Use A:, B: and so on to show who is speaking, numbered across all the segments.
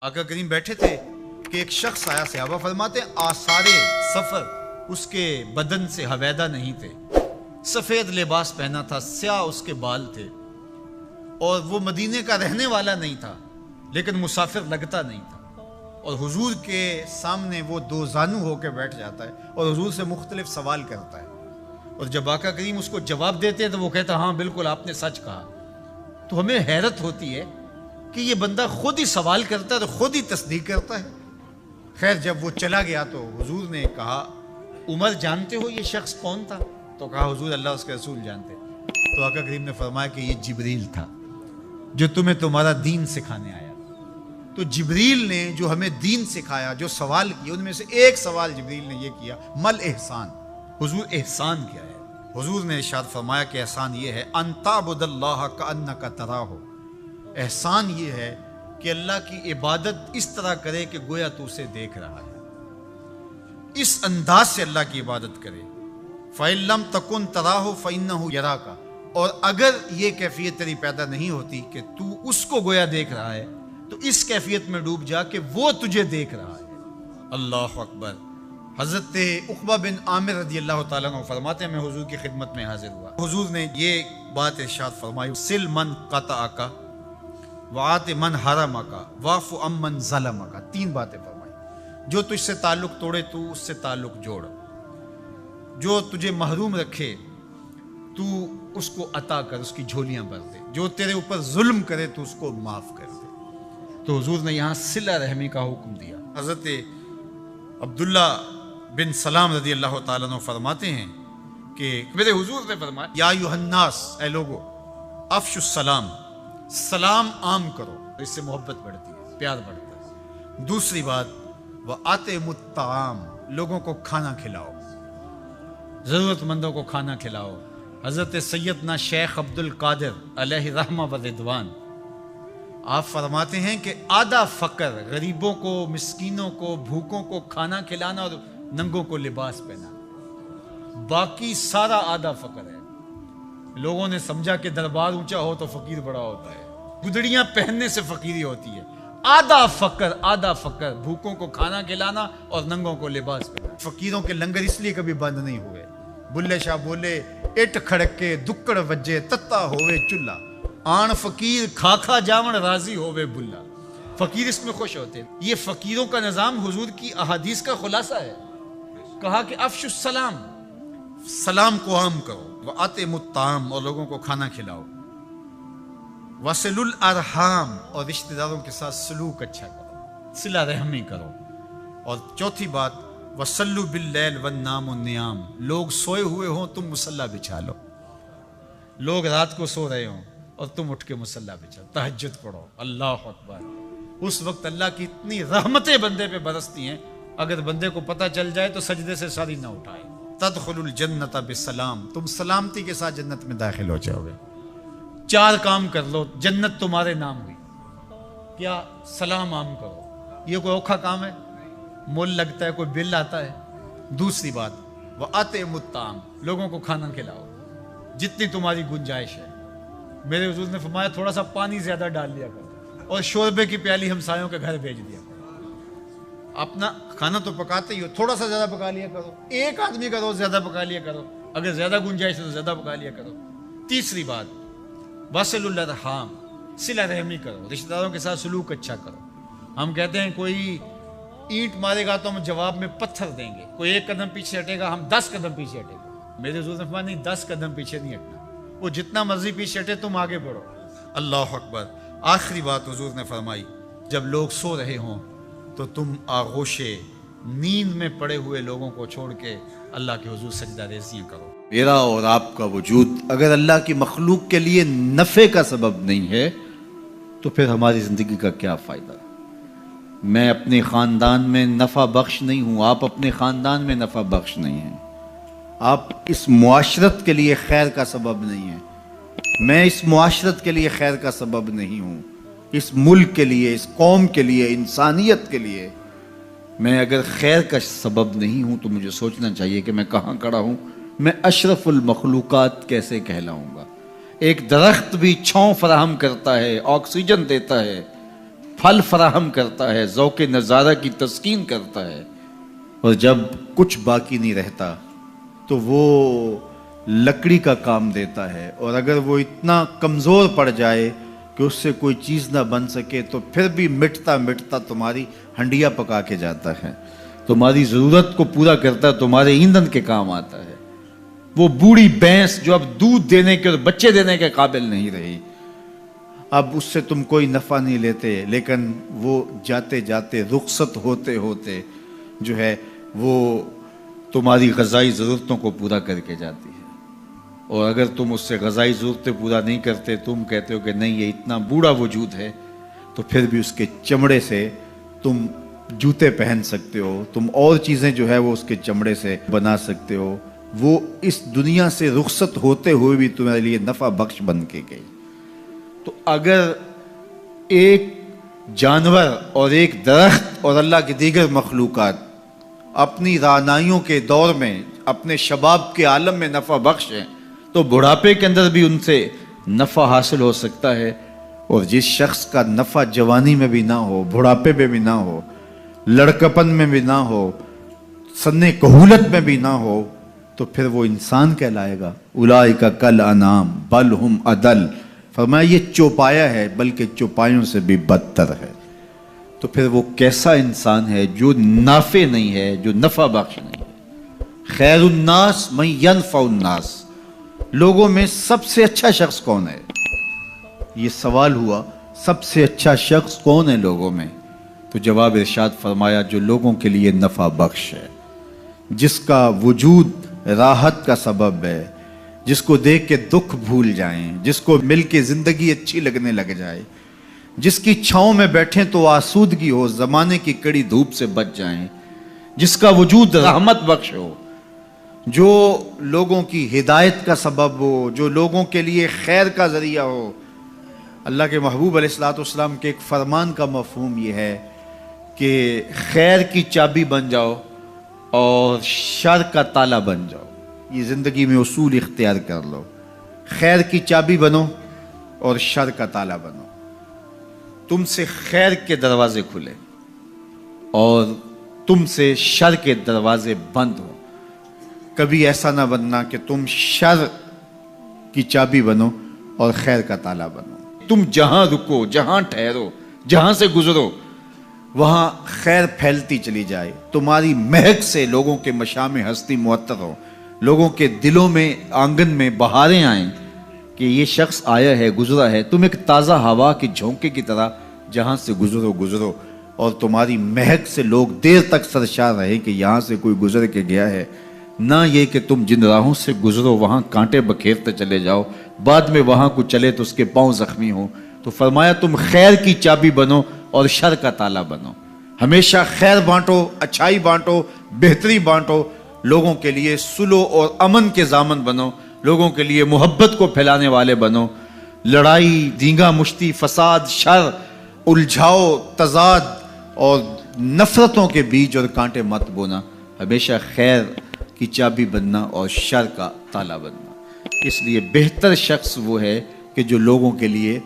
A: آقا کریم بیٹھے تھے کہ ایک شخص آیا، صحابہ فرماتے ہیں آثارِ سفر اس کے بدن سے حویدہ نہیں تھے، سفید لباس پہنا تھا، سیاہ اس کے بال تھے، اور وہ مدینے کا رہنے والا نہیں تھا لیکن مسافر لگتا نہیں تھا، اور حضور کے سامنے وہ دو زانو ہو کے بیٹھ جاتا ہے اور حضور سے مختلف سوال کرتا ہے، اور جب آقا کریم اس کو جواب دیتے ہیں تو وہ کہتا ہاں بالکل آپ نے سچ کہا۔ تو ہمیں حیرت ہوتی ہے کہ یہ بندہ خود ہی سوال کرتا ہے تو خود ہی تصدیق کرتا ہے۔ خیر جب وہ چلا گیا تو حضور نے کہا عمر جانتے ہو یہ شخص کون تھا؟ تو کہا حضور اللہ اس کے رسول جانتے۔ تو آقا کریم نے فرمایا کہ یہ جبریل تھا جو تمہیں تمہارا دین سکھانے آیا۔ تو جبریل نے جو ہمیں دین سکھایا، جو سوال کیا، ان میں سے ایک سوال جبریل نے یہ کیا مل احسان، حضور احسان کیا ہے؟ حضور نے ارشاد فرمایا کہ احسان یہ ہے ان تعبد اللہ کأنک تراہ، احسان یہ ہے کہ اللہ کی عبادت اس طرح کرے کہ گویا تو اسے دیکھ رہا ہے، اس انداز سے اللہ کی عبادت کرے۔ فَإِن لَمْ تَكُنْ تَرَاهُ فَإِنَّهُ يَرَاكَ، اور اگر یہ کیفیت تیری پیدا نہیں ہوتی کہ تو اس کو گویا دیکھ رہا ہے تو اس کیفیت میں ڈوب جا کہ وہ تجھے دیکھ رہا ہے۔ اللہ اکبر۔ حضرت عقبہ بن عامر رضی اللہ تعالیٰ عنہ فرماتے ہیں میں حضور کی خدمت میں حاضر ہوا، حضور نے یہ بات ارشاد فرمائی سل من قطعک وعات من حرمک واعف عمن ظلمک، تین باتیں فرمائی۔ جو تجھ سے تعلق توڑے تو اس سے تعلق جوڑ، جو تجھے محروم رکھے تو اس کو عطا کر، اس کی جھولیاں بھر دے، جو تیرے اوپر ظلم کرے تو اس کو معاف کر دے۔ تو حضور نے یہاں صلہ رحمی کا حکم دیا۔ حضرت عبداللہ بن سلام رضی اللہ تعالیٰ عنہ فرماتے ہیں کہ میرے حضور نے فرمایا یا ایھا الناس، اے لوگو، افشوا السلام، سلام عام کرو، اس سے محبت بڑھتی ہے، پیار بڑھتا ہے۔ دوسری بات وَأَطْعِمُوا الطَّعَامَ، لوگوں کو کھانا کھلاؤ، ضرورت مندوں کو کھانا کھلاؤ۔ حضرت سیدنا شیخ عبد القادر علیہ رحمہ و رضوان آپ فرماتے ہیں کہ آدھا فقر، غریبوں کو، مسکینوں کو، بھوکوں کو کھانا کھلانا اور ننگوں کو لباس پہنانا، باقی سارا آدھا فقر ہے۔ لوگوں نے سمجھا کہ دربار اونچا ہو تو فقیر بڑا ہوتا ہے، گدڑیاں پہننے سے فقیری ہوتی ہے۔ آدھا فقر، بھوکوں کو کھانا کھلانا اور ننگوں کو لباس پہنانا۔ فقیروں کے لنگر اس لیے کبھی بند نہیں ہوئے۔ بلے شاہ بولے اٹ کھڑکے دکڑ وجے تتا ہوئے چلا، آن فقیر کھا کھا جاون راضی ہوئے بلا، فقیر اس میں خوش ہوتے ہیں۔ یہ فقیروں کا نظام حضور کی احادیث کا خلاصہ ہے۔ کہا کہ افشوا السلام، سلام کو عام کرو، وَأَطْعِمُوا الطَّعَامَ، اور لوگوں کو کھانا کھلاؤ، وَصِلُوا الْأَرْحَامَ، اور رشتہ داروں کے ساتھ سلوک اچھا کرو، صلہ رحمی کرو، اور چوتھی بات وَصَلُّوا بِاللَّيْلِ وَالنَّامُ النِّيَامُ، لوگ سوئے ہوئے ہوں تم مصلی بچھا لو، لوگ رات کو سو رہے ہوں اور تم اٹھ کے مصلی بچھا، تہجد پڑھو۔ اللہ اکبر۔ اس وقت اللہ کی اتنی رحمتیں بندے پہ برستی ہیں، اگر بندے کو پتہ چل جائے تو سجدے سے ساری نہ اٹھائے۔ تدخل الجنت بسلام، تم سلامتی کے ساتھ جنت میں داخل ہو جاؤ گے۔ چار کام کر لو جنت تمہارے نام ہوئی۔ کیا؟ سلام عام کرو، یہ کوئی اوکھا کام ہے؟ مول لگتا ہے، کوئی بل آتا ہے؟ دوسری بات وَأَطْعِمُوا الطَّعَامَ، لوگوں کو کھانا کھلاؤ جتنی تمہاری گنجائش ہے۔ میرے حضور نے فرمایا تھوڑا سا پانی زیادہ ڈال لیا کرو اور شوربے کی پیالی ہمسایوں کے گھر بھیج دیا کرو۔ اپنا کھانا تو پکاتے ہی ہو، تھوڑا سا زیادہ پکا لیا کرو، ایک آدمی کا روز زیادہ پکا لیا کرو، اگر زیادہ گنجائش ہے تو زیادہ پکا لیا کرو۔ تیسری بات وَصِلُوا الْأَرْحَامَ، صلہ رحمی کرو، رشتہ داروں کے ساتھ سلوک اچھا کرو۔ ہم کہتے ہیں کوئی اینٹ مارے گا تو ہم جواب میں پتھر دیں گے، کوئی ایک قدم پیچھے ہٹے گا ہم 10 قدم پیچھے ہٹیں گے۔ میرے حضور نے فرمایا نہیں، 10 قدم پیچھے نہیں ہٹنا، وہ جتنا مرضی پیچھے ہٹے تم آگے بڑھو۔ اللہ اکبر۔ آخری بات حضور نے فرمائی جب لوگ سو رہے ہوں تو تم آغوش نیند میں پڑے ہوئے لوگوں کو چھوڑ کے اللہ کے حضور سجدہ ریزیاں کرو۔ میرا اور آپ کا وجود اگر اللہ کی مخلوق کے لیے نفع کا سبب نہیں ہے تو پھر ہماری زندگی کا کیا فائدہ؟ میں اپنے خاندان میں نفع بخش نہیں ہوں، آپ اپنے خاندان میں نفع بخش نہیں ہیں، آپ اس معاشرت کے لیے خیر کا سبب نہیں ہیں، میں اس معاشرت کے لیے خیر کا سبب نہیں ہوں، اس ملک کے لیے، اس قوم کے لیے، انسانیت کے لیے میں اگر خیر کا سبب نہیں ہوں تو مجھے سوچنا چاہیے کہ میں کہاں کھڑا ہوں، میں اشرف المخلوقات کیسے کہلاؤں گا۔ ایک درخت بھی چھاؤں فراہم کرتا ہے، آکسیجن دیتا ہے، پھل فراہم کرتا ہے، ذوق نظارہ کی تسکین کرتا ہے، اور جب کچھ باقی نہیں رہتا تو وہ لکڑی کا کام دیتا ہے، اور اگر وہ اتنا کمزور پڑ جائے کہ اس سے کوئی چیز نہ بن سکے تو پھر بھی مٹتا مٹتا تمہاری ہنڈیا پکا کے جاتا ہے، تمہاری ضرورت کو پورا کرتا ہے، تمہارے ایندھن کے کام آتا ہے۔ وہ بوڑھی بھینس جو اب دودھ دینے کے اور بچے دینے کے قابل نہیں رہی، اب اس سے تم کوئی نفع نہیں لیتے، لیکن وہ جاتے جاتے رخصت ہوتے ہوتے جو ہے وہ تمہاری غذائی ضرورتوں کو پورا کر کے جاتی ہے۔ اور اگر تم اس سے غذائی ضرورتیں پورا نہیں کرتے، تم کہتے ہو کہ نہیں یہ اتنا بوڑھا وجود ہے، تو پھر بھی اس کے چمڑے سے تم جوتے پہن سکتے ہو، تم اور چیزیں جو ہے وہ اس کے چمڑے سے بنا سکتے ہو۔ وہ اس دنیا سے رخصت ہوتے ہوئے بھی تمہارے لیے نفع بخش بن کے گئی۔ تو اگر ایک جانور اور ایک درخت اور اللہ کی دیگر مخلوقات اپنی رعنائیوں کے دور میں اپنے شباب کے عالم میں نفع بخش ہیں، تو بڑھاپے کے اندر بھی ان سے نفع حاصل ہو سکتا ہے۔ اور جس شخص کا نفع جوانی میں بھی نہ ہو، بڑھاپے میں بھی نہ ہو، لڑکپن میں بھی نہ ہو، سن کہولت میں بھی نہ ہو، تو پھر وہ انسان کہلائے گا۔ اولئک کالانعام بل ہم اضل، فرمایا یہ چوپایا ہے بلکہ چوپایوں سے بھی بدتر ہے۔ تو پھر وہ کیسا انسان ہے جو نافع نہیں ہے، جو نفع بخش نہیں ہے؟ خیر الناس من ینفع الناس، لوگوں میں سب سے اچھا شخص کون ہے؟ یہ سوال ہوا، سب سے اچھا شخص کون ہے لوگوں میں؟ تو جواب ارشاد فرمایا جو لوگوں کے لیے نفع بخش ہے، جس کا وجود راحت کا سبب ہے، جس کو دیکھ کے دکھ بھول جائیں، جس کو مل کے زندگی اچھی لگنے لگ جائے، جس کی چھاؤں میں بیٹھیں تو آسودگی ہو، زمانے کی کڑی دھوپ سے بچ جائیں، جس کا وجود رحمت بخش ہو، جو لوگوں کی ہدایت کا سبب ہو، جو لوگوں کے لیے خیر کا ذریعہ ہو۔ اللہ کے محبوب علیہ الصلوۃ والسلام کے ایک فرمان کا مفہوم یہ ہے کہ خیر کی چابی بن جاؤ اور شر کا تالا بن جاؤ۔ یہ زندگی میں اصول اختیار کر لو، خیر کی چابی بنو اور شر کا تالا بنو۔ تم سے خیر کے دروازے کھلے اور تم سے شر کے دروازے بند ہو۔ کبھی ایسا نہ بننا کہ تم شر کی چابی بنو اور خیر کا تالا بنو۔ تم جہاں رکو، جہاں ٹھہرو، جہاں سے گزرو، وہاں خیر پھیلتی چلی جائے، تمہاری مہک سے لوگوں کے مشام ہستی معطر ہو، لوگوں کے دلوں میں آنگن میں بہاریں آئیں کہ یہ شخص آیا ہے، گزرا ہے۔ تم ایک تازہ ہوا کی جھونکے کی طرح جہاں سے گزرو اور تمہاری مہک سے لوگ دیر تک سرشار رہے کہ یہاں سے کوئی گزر کے گیا ہے، نہ یہ کہ تم جن راہوں سے گزرو وہاں کانٹے بکھیرتے چلے جاؤ، بعد میں وہاں کو چلے تو اس کے پاؤں زخمی ہوں۔ تو فرمایا تم خیر کی چابی بنو اور شر کا تالا بنو۔ ہمیشہ خیر بانٹو، اچھائی بانٹو، بہتری بانٹو، لوگوں کے لیے صلح اور امن کے ضامن بنو، لوگوں کے لیے محبت کو پھیلانے والے بنو۔ لڑائی، دینگا مشتی، فساد، شر، الجھاؤ، تضاد اور نفرتوں کے بیج اور کانٹے مت بونا، ہمیشہ خیر کی چابی بننا اور شر کا تالا بننا۔ اس لیے بہتر شخص وہ ہے کہ جو لوگوں کے لیے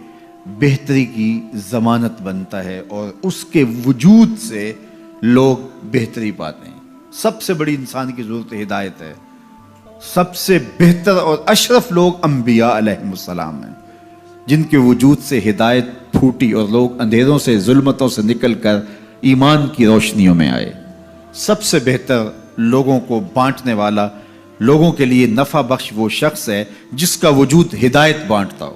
A: بہتری کی ضمانت بنتا ہے اور اس کے وجود سے لوگ بہتری پاتے ہیں۔ سب سے بڑی انسان کی ضرورت ہدایت ہے۔ سب سے بہتر اور اشرف لوگ انبیاء علیہ السلام ہیں، جن کے وجود سے ہدایت پھوٹی اور لوگ اندھیروں سے، ظلمتوں سے نکل کر ایمان کی روشنیوں میں آئے۔ سب سے بہتر لوگوں کو بانٹنے والا، لوگوں کے لیے نفع بخش وہ شخص ہے جس کا وجود ہدایت بانٹتا ہو۔